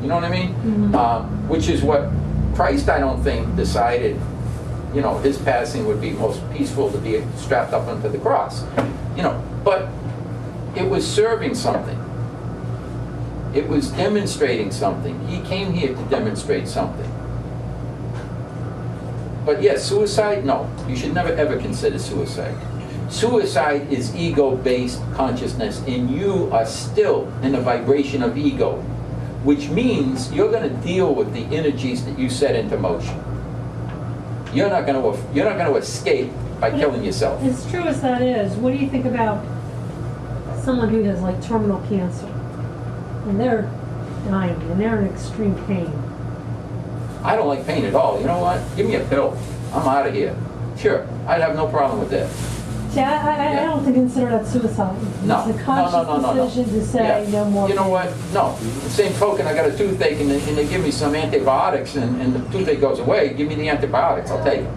You know what I mean? Mhm. Which is what Christ, I don't think, decided, you know, his passing would be most peaceful to be strapped up onto the cross. You know, but it was serving something. It was demonstrating something. He came here to demonstrate something. But yes, suicide, no. You should never ever consider suicide. Suicide is ego-based consciousness, and you are still in the vibration of ego, which means you're going to deal with the energies that you set into motion. You're not going to escape by killing yourself. As true as that is, what do you think about someone who has like terminal cancer, and they're dying, and they're in extreme pain? I don't like pain at all. You know what? Give me a pill. I'm out of here. Sure, I'd have no problem with that. See, I don't consider that suicide. No. It's a conscious decision to say Yeah. no more. You know pain. what? No. The same token, I got a toothache and they give me some antibiotics and the toothache goes away. Give me the antibiotics. I'll take it.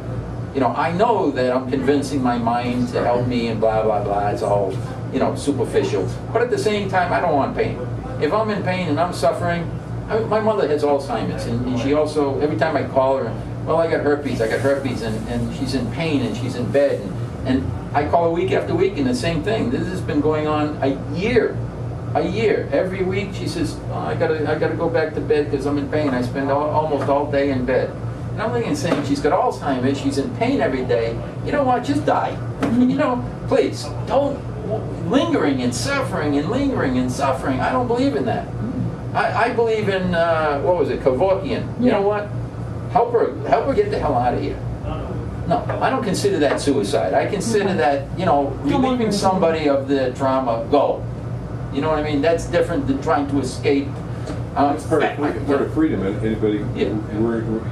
You know, I know that I'm convincing my mind to help me and blah, blah, blah. It's all, you know, superficial. But at the same time, I don't want pain. If I'm in pain and I'm suffering, my mother has Alzheimer's, and she also, every time I call her, well, I got herpes, and she's in pain, and she's in bed, and I call her week after week, and the same thing. This has been going on a year. Every week, she says, oh, I gotta go back to bed because I'm in pain. I spend almost all day in bed. And I'm thinking, saying she's got Alzheimer's, she's in pain every day. You know what? Just die. You know, please, don't lingering and suffering and lingering and suffering. I don't believe in that. I believe in, what was it, Kevorkian. You know what? Help her get the hell out of here. No, I don't consider that suicide. I consider that, relieving somebody of their trauma, go. You know what I mean? That's different than trying to escape. It's part of freedom, and anybody, Yeah.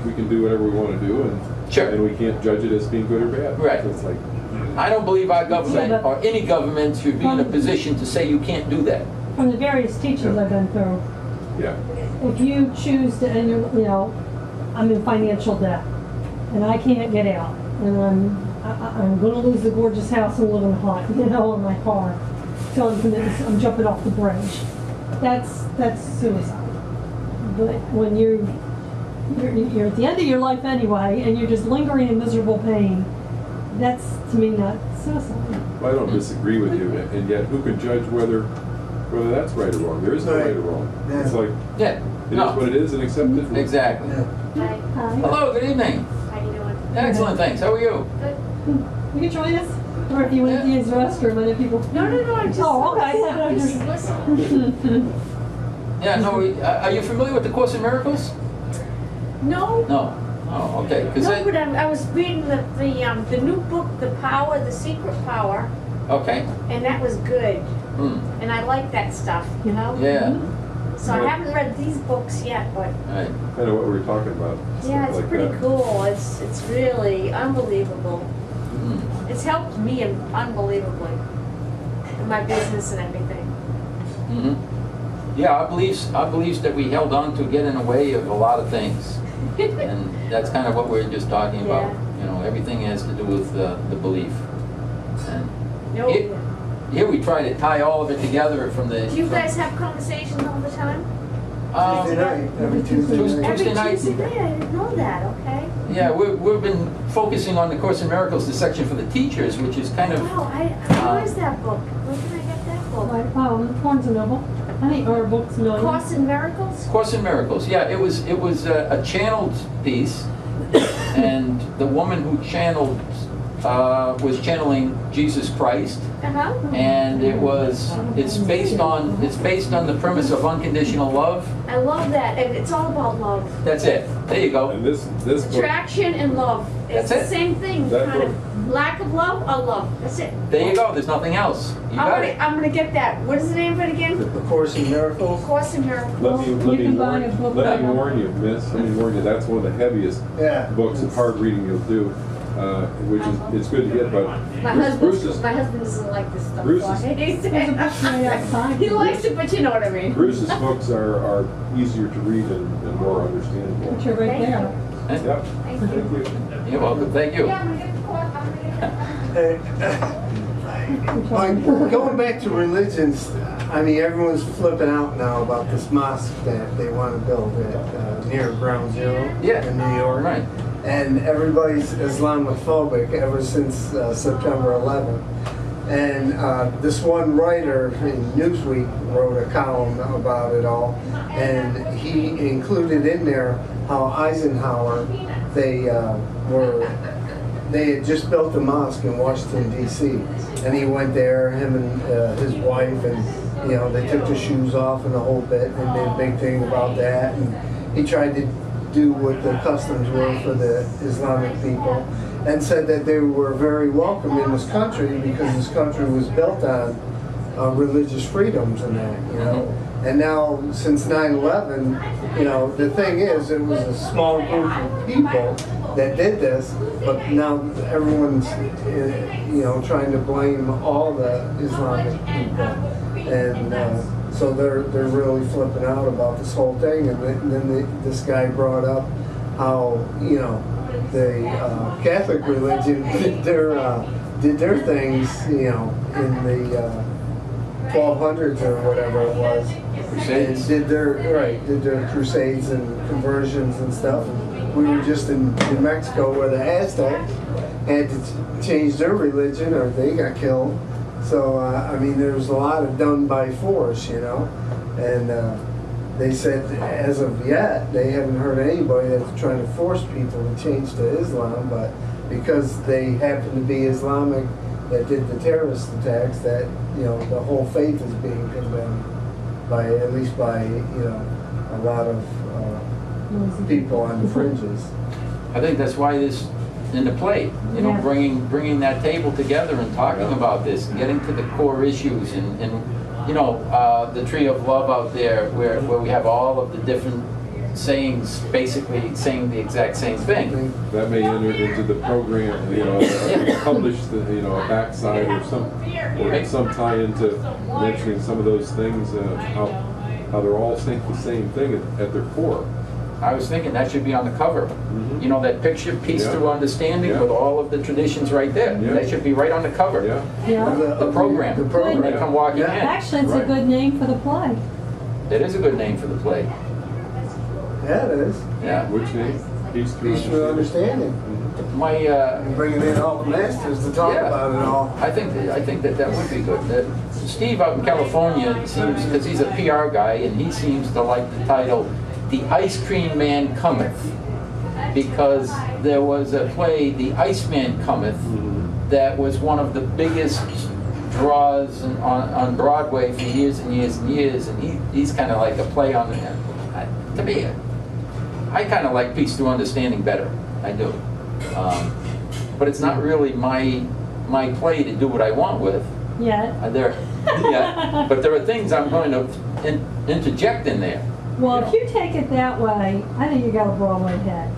we can do whatever we want to do, and Sure. and we can't judge it as being good or bad. Right. So it's like, I don't believe our government Yeah, but- or any government should be in a position to say you can't do that. From the various teachings I've been through, yeah. if you choose to, and I'm in financial debt, and I can't get out, and I'm going to lose the gorgeous house and live in hot, in my car, so I'm jumping off the bridge. That's suicide. But when you're at the end of your life anyway, and you're just lingering in miserable pain, that's to me not suicide. Well, I don't disagree with you, and yet who can judge whether that's right or wrong? There is no right or wrong. Yeah. It's like, Yeah. it is what it is, and accept it. Exactly. Yeah. Hi. Hello, good evening. How you doing? Excellent, thanks. How are you? Good. You can join us, or if you went to use the restroom, other people. No, I'm just. Oh, okay. I'm just listening. Yeah, no, are you familiar with the Course in Miracles? No. No. Oh, okay. 'Cause No, but I was reading the new book, The Power, The Secret Power, okay. and that was good. Hmm. And I like that stuff, Yeah. So I haven't read these books yet, but All right. Kind of what we were talking about. yeah, stuff it's like pretty that. cool. It's really unbelievable. Hmm. It's helped me unbelievably in my business and everything. Hmm. Yeah, our beliefs that we held on to get in the way of a lot of things. And that's kind of what we were just talking about. Everything has to do with the belief. And No. here we try to tie all of it together from the... Do you guys have conversations all the time? Tuesday night, every Tuesday night. Tuesday night. Every Tuesday night? I didn't know that. Okay. Yeah, we've been focusing on the Course in Miracles, the section for the teachers, which is kind of... Wow, where is that book? Where can I get that book? Like, Barnes and Noble. I think our book's million. Course in Miracles? Course in Miracles, yeah, it was a channeled piece, and the woman who channeled was channeling Jesus Christ, Uh-huh. and it's based on the premise of unconditional love. I love that, and it's all about love. That's it. There you go. And this book, Attraction and love. It's That's the it. same thing, That kind book. of. Lack of love or love. That's it. There you go. There's nothing else. You got it. I'm gonna get that. What is the name of it again? The Course in Miracles. Course in Miracles. let You me can buy a book let right me now. warn you, miss, let me warn you, that's one of the heaviest Yeah. books of hard reading you'll do, which is, it's good to get, but My Bruce husband doesn't like this stuff. Bruce's- so he There's a book right outside. he likes it, but you know what I mean. Bruce's books are easier to read and more understandable. But you're right there. Yep, Thank thank you. you. You're welcome. Thank you. Yeah, I'm gonna get the book. I'm gonna get that. Like, going back to religions, I mean, everyone's flipping out now about this mosque that they want to build at near Ground Zero Yeah. in New York. Right. And everybody's Islamophobic ever since September 11th. And this one writer in Newsweek wrote a column about it all, and he included in there how Eisenhower, they had just built a mosque in Washington, D.C., and he went there, him and his wife, and they took their shoes off and the whole bit, and made a big thing about that, and he tried to do what the customs were for the Islamic people, and said that they were very welcome in this country because this country was built on religious freedoms and that, And now, since 9/11, the thing is, it was a small group of people that did this, but now everyone's, trying to blame all the Islamic people. And so they're really flipping out about this whole thing. And then this guy brought up how, the Catholic religion did their things, in the 1200s or whatever it was. Crusades. And did their crusades and conversions and stuff. We were just in New Mexico where the Aztecs had to change their religion or they got killed. So, I mean, there was a lot of done by force, and they said as of yet, they haven't heard anybody that's trying to force people to change to Islam, but because they happen to be Islamic that did the terrorist attacks, that, the whole faith is being condemned by, at least by, a lot of people on the fringes. I think that's why this in the play. You know, Yeah. bringing that table together and talking Yeah. about this, and getting to the core issues, and you know, the tree of love out there, where we have all of the different sayings, basically saying the exact same thing. That may enter into the program, you know, publish the, you know, a backside or some tie into mentioning some of those things, how they're all saying the same thing at their core. I was thinking that should be on the cover. You know, that picture, Peace Yeah. Through Understanding, Yeah. with all of the traditions right there. Yeah. That should be right on the cover. Yeah. Yeah. The program. The When program. they come walking in. Actually, it's a Right. good name for the play. It is a good name for the play. Yeah, it is. Yeah. Which name? Peace Through Peace through Understanding. understanding. My, And bringing in all the masters to talk Yeah. about it all. I think that would be good. Steve out in California seems, because he's a PR guy, and he seems to like the title, "The Ice Cream Man Cometh," because there was a play, "The Iceman Cometh," that was one of the biggest draws on Broadway for years and years and years, and he's kind of like a play on the. To me, I kind of like Peace Through Understanding better. I do. But it's not really my play to do what I want with. Yeah. Yeah, but there are things I'm going to interject in there. Well, You if you take it that way, I think you got a Broadway hit.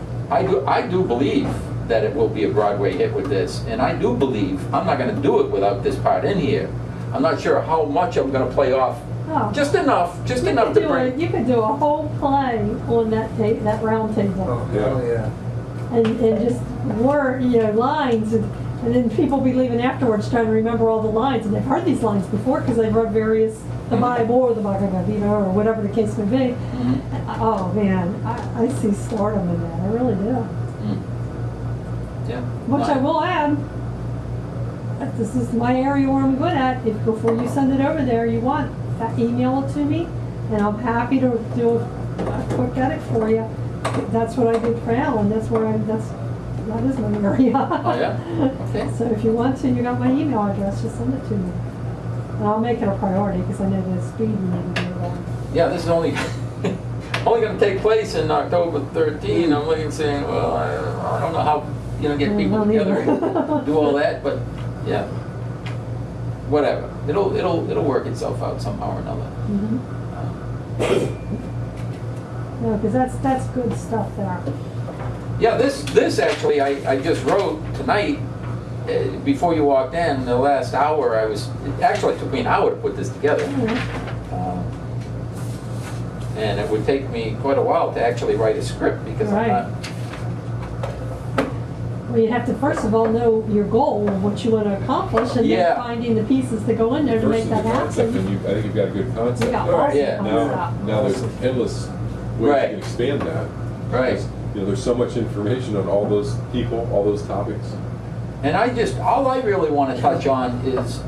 I do believe that it will be a Broadway hit with this, and I do believe I'm not going to do it without this part in here. I'm not sure how much I'm going to play off. Oh. Just enough to bring. You could do a whole play on that round table. Oh, hell yeah. And just lines, and then people be leaving afterwards trying to remember all the lines, and they've heard these lines before because they've read the Bible or the Bhagavad Gita or whatever the case may be. Oh man, I see stardom in that. I really do. Yeah. Which I will add, if this is my area where I'm good at, if before you send it over there, you want, email it to me, and I'm happy to do a quick edit for you. That's what I did for Alan. That is my area. Oh yeah. Okay. So if you want to, you got my email address. Just send it to me, and I'll make it a priority because I know the speed you need to do that. Yeah, this is only going to take place in October 13. I'm looking, saying, well, I don't know how get people don't together either. and do all that, but yeah, whatever. It'll work itself out somehow or another. No, because that's good stuff there. Yeah, this actually I just wrote tonight before you walked in. The last hour it actually took me an hour to put this together. And it would take me quite a while to actually write a script because Right. I'm not. Well, you have to first of all know your goal, what you want to accomplish, and Yeah. then finding the pieces to go in there to First make is the that concept, happen. and I think you've got a good concept. You got Right. awesome Yeah. concept. Now there's endless ways Right. you can expand that. Right. Because, there's so much information on all those people, all those topics. And all I really want to touch on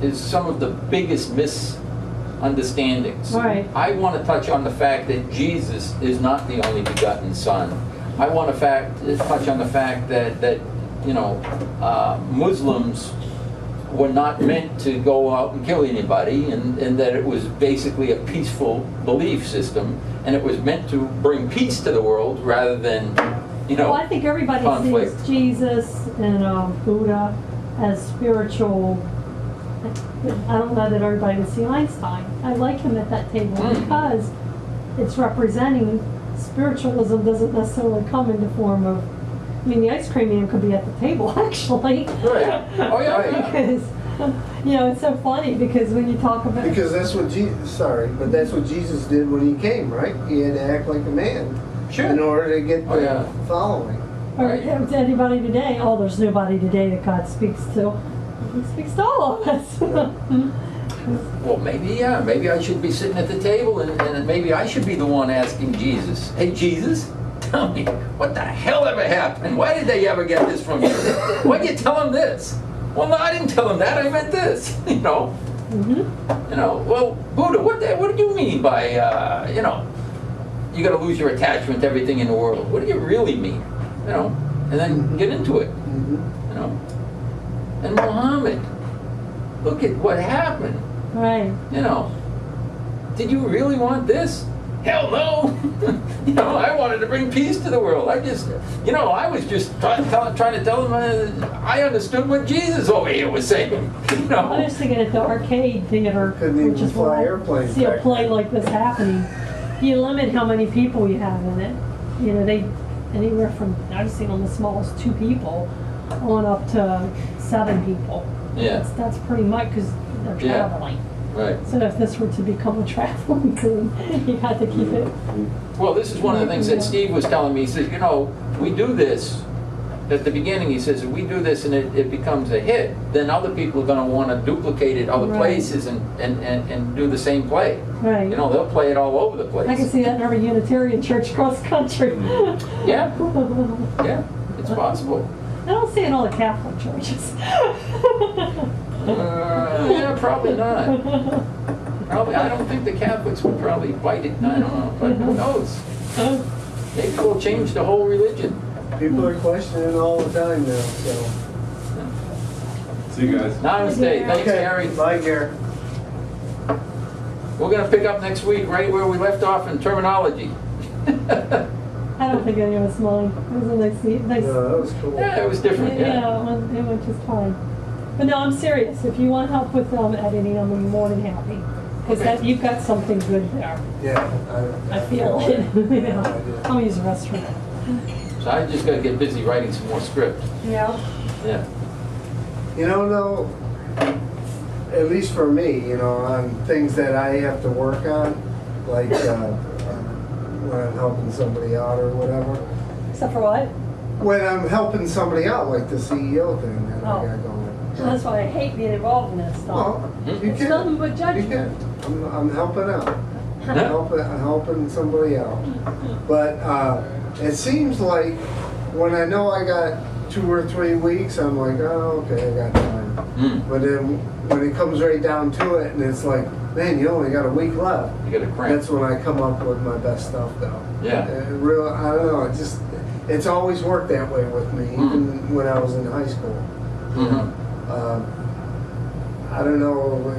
is some of the biggest misunderstandings. Right. I want to touch on the fact that Jesus is not the only begotten Son. I want to touch on the fact that Muslims were not meant to go out and kill anybody, and that it was basically a peaceful belief system, and it was meant to bring peace to the world rather than, Well, I think everybody conflict. sees Jesus and Buddha as spiritual. I don't know that everybody would see Einstein. I like him at that table because it's representing spiritualism doesn't necessarily come in the form of. I mean, the ice cream man could be at the table actually. Right. Oh yeah. Because it's so funny because when you talk about Because that's what that's what Jesus did when he came, right? He had to act like a man Sure. in order to get Oh, the yeah. following. or to anybody today, there's nobody today that God speaks to. He speaks to all of us. Well, maybe I should be sitting at the table and maybe I should be the one asking Jesus, "Hey Jesus, tell me, what the hell ever happened? Why did they ever get this from you? Why'd you tell them this?" "Well, no, I didn't tell them that, I meant this." Well, Buddha, what did you mean by, you gotta lose your attachment to everything in the world? What do you really mean? And then get into it, And Muhammad, look at what happened. Right. Did you really want this? Hell no! You know, I wanted to bring peace to the world. I was just trying to tell them I understood what Jesus over here was saying. You I know. was thinking at the arcade theater, Couldn't even which is fly where I airplanes see a back play then. like this happening. You limit how many people you have in it. You know, they anywhere from, I've seen on the smallest 2 people on up to 7 people. Yeah. That's pretty much because they're Yeah. traveling. Right. So if this were to become a traveling thing, you had to keep it. Well, this is one of the things that Steve was telling me. He says, you know, we do this. At the beginning, he says, if we do this and it becomes a hit, then other people are going to want to duplicate it other Right. places and do the same play. Right. You know, they'll play it all over the place. I can see that in every Unitarian church across the country. Yeah. Yeah, it's possible. I don't see it in all the Catholic churches. Yeah, probably not. Probably, I don't think the Catholics would probably bite it. I don't know, but who knows? Maybe we'll change the whole religion. People are questioning all the time now, so. See you guys. Namaste. Thanks, Gary. Bye, Gary. We're going to pick up next week right where we left off in terminology. I don't think any of us mind. It was a nice. No, that was cool. Yeah, it was different. Yeah. Yeah, it went just fine. But no, I'm serious. If you want help with editing, I'm more than happy. Because you've got something good there. Yeah. I feel it. You know, I do. I'll use the restroom. So I just got to get busy writing some more script. Yeah. Yeah. You know, though, at least for me, you know, on things that I have to work on, like when I'm helping somebody out or whatever. Except for what? When I'm helping somebody out, like the CEO thing that I got going. Well, that's why I hate being involved in this stuff. Well, you It's can. nothing but You judgment. can. I'm helping out. I'm helping somebody out. But it seems like when I know I got 2 or 3 weeks, I'm like, oh, okay, I got time. Mm. But then when it comes right down to it, and it's like, man, you only got a week left. You got to cramp. That's when I come up with my best stuff, though. Yeah. I don't know. It's always worked that way with me, even when I was in high school. Mhm. I don't know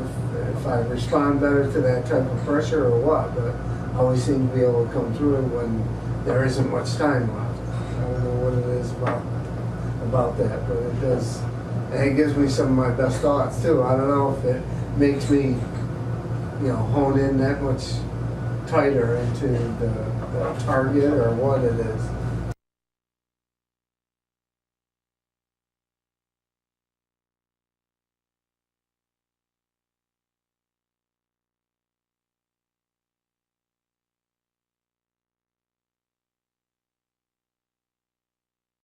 if I respond better to that type of pressure or what, but I always seem to be able to come through it when there isn't much time left. I don't know what it is about that, but it does. And it gives me some of my best thoughts too. I don't know if it makes me, you know, hone in that much tighter into the target or what it is.